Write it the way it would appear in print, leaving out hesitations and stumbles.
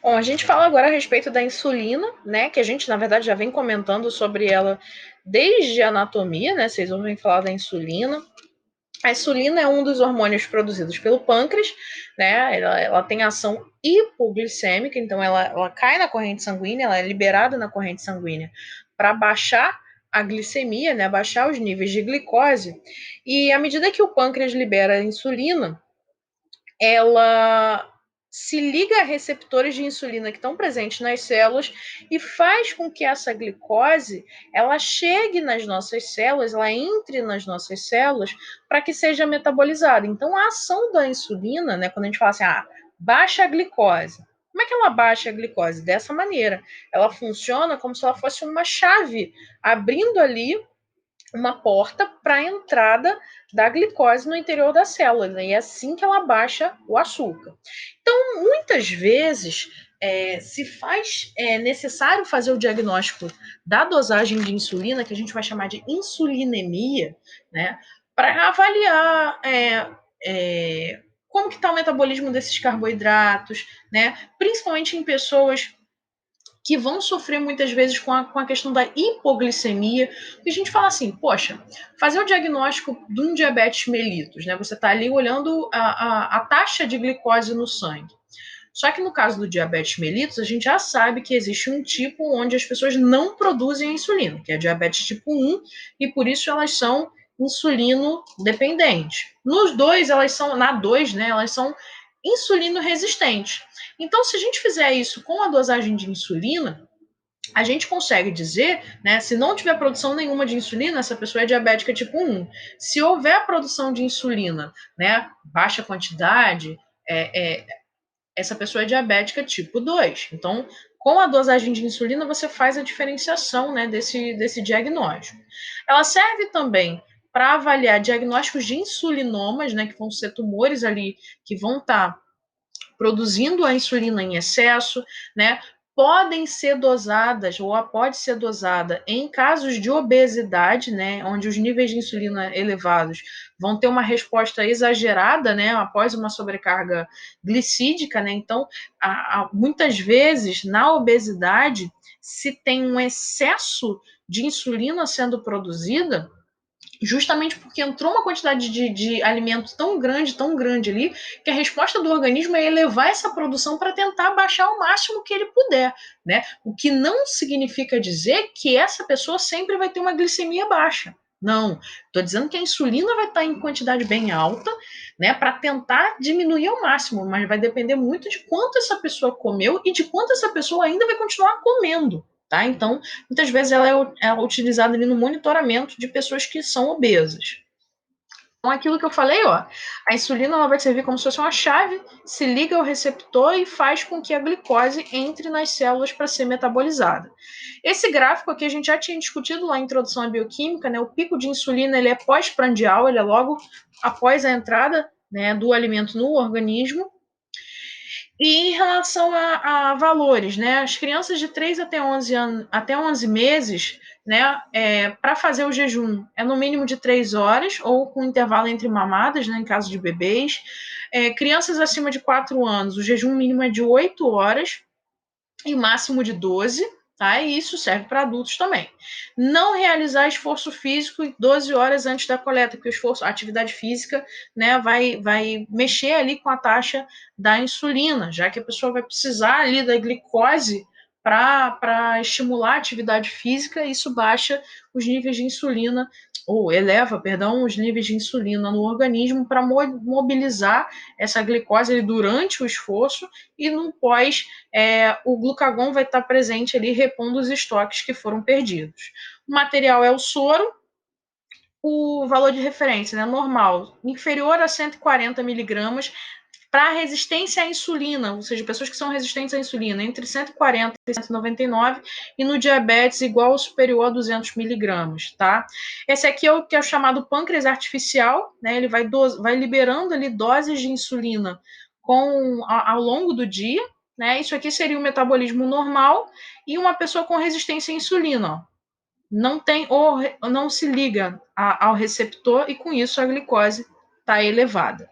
Bom, a gente fala agora a respeito da insulina, né? Que a gente, na verdade, já vem comentando sobre ela desde a anatomia, né? Vocês ouvem falar da insulina. A insulina é um dos hormônios produzidos pelo pâncreas, né? Ela tem ação hipoglicêmica, então ela cai na corrente sanguínea, ela é liberada na corrente sanguínea para baixar a glicemia, né? Baixar os níveis de glicose. E à medida que o pâncreas libera a insulina, ela se liga a receptores de insulina que estão presentes nas células e faz com que essa glicose ela chegue nas nossas células, ela entre nas nossas células para que seja metabolizada. Então, a ação da insulina, né, quando a gente fala assim, baixa a glicose. Como é que ela baixa a glicose? Dessa maneira. Ela funciona como se ela fosse uma chave, abrindo ali uma porta para a entrada da glicose no interior da célula, né? E é assim que ela baixa o açúcar. Então, muitas vezes, se faz necessário fazer o diagnóstico da dosagem de insulina, que a gente vai chamar de insulinemia, né? Para avaliar como que está o metabolismo desses carboidratos, né? Principalmente em pessoas que vão sofrer muitas vezes com a questão da hipoglicemia. E a gente fala assim, poxa, fazer o diagnóstico de um diabetes mellitus, né? Você está ali olhando a taxa de glicose no sangue. Só que no caso do diabetes mellitus, a gente já sabe que existe um tipo onde as pessoas não produzem a insulina, que é diabetes tipo 1, e por isso elas são insulino dependentes. Nos dois, elas são, na 2, né, elas são insulino resistentes. Então, se a gente fizer isso com a dosagem de insulina, a gente consegue dizer, né, se não tiver produção nenhuma de insulina, essa pessoa é diabética tipo 1. Se houver produção de insulina, né, baixa quantidade, essa pessoa é diabética tipo 2. Então, com a dosagem de insulina, você faz a diferenciação, né, desse diagnóstico. Ela serve também para avaliar diagnósticos de insulinomas, né, que vão ser tumores ali que vão estar produzindo a insulina em excesso, né? Podem ser dosadas, ou pode ser dosada em casos de obesidade, né? Onde os níveis de insulina elevados vão ter uma resposta exagerada, né? Após uma sobrecarga glicídica, né? Então, muitas vezes, na obesidade, se tem um excesso de insulina sendo produzida, justamente porque entrou uma quantidade de alimento tão grande ali, que a resposta do organismo é elevar essa produção para tentar baixar o máximo que ele puder, né? O que não significa dizer que essa pessoa sempre vai ter uma glicemia baixa. Não, estou dizendo que a insulina vai estar em quantidade bem alta, né, para tentar diminuir ao máximo, mas vai depender muito de quanto essa pessoa comeu e de quanto essa pessoa ainda vai continuar comendo. Tá? Então, muitas vezes ela é utilizada ali no monitoramento de pessoas que são obesas. Então, aquilo que eu falei, ó, a insulina ela vai servir como se fosse uma chave, se liga ao receptor e faz com que a glicose entre nas células para ser metabolizada. Esse gráfico aqui a gente já tinha discutido lá em introdução à bioquímica, né? O pico de insulina ele é pós-prandial, ele é logo após a entrada, né, do alimento no organismo. E em relação a valores, né? As crianças de 3 até 11 meses, né? Para fazer o jejum é no mínimo de 3 horas, ou com intervalo entre mamadas, né? Em caso de bebês. Crianças acima de 4 anos, o jejum mínimo é de 8 horas e máximo de 12, tá? E isso serve para adultos também. Não realizar esforço físico 12 horas antes da coleta, porque a atividade física, né, vai mexer ali com a taxa da insulina, já que a pessoa vai precisar ali da glicose para estimular a atividade física, e isso baixa os níveis de insulina, ou eleva, perdão, os níveis de insulina no organismo para mobilizar essa glicose durante o esforço, e no pós o glucagon vai estar presente ali repondo os estoques que foram perdidos. O material é o soro, o valor de referência, né, normal, inferior a 140 miligramas para resistência à insulina, ou seja, pessoas que são resistentes à insulina, entre 140 e 199, e no diabetes igual ou superior a 200 miligramas, tá? Esse aqui é o que é o chamado pâncreas artificial, né? Ele vai liberando ali doses de insulina ao longo do dia, né? Isso aqui seria o metabolismo normal, e uma pessoa com resistência à insulina, ó, não tem ou não se liga ao receptor, e com isso a glicose está elevada.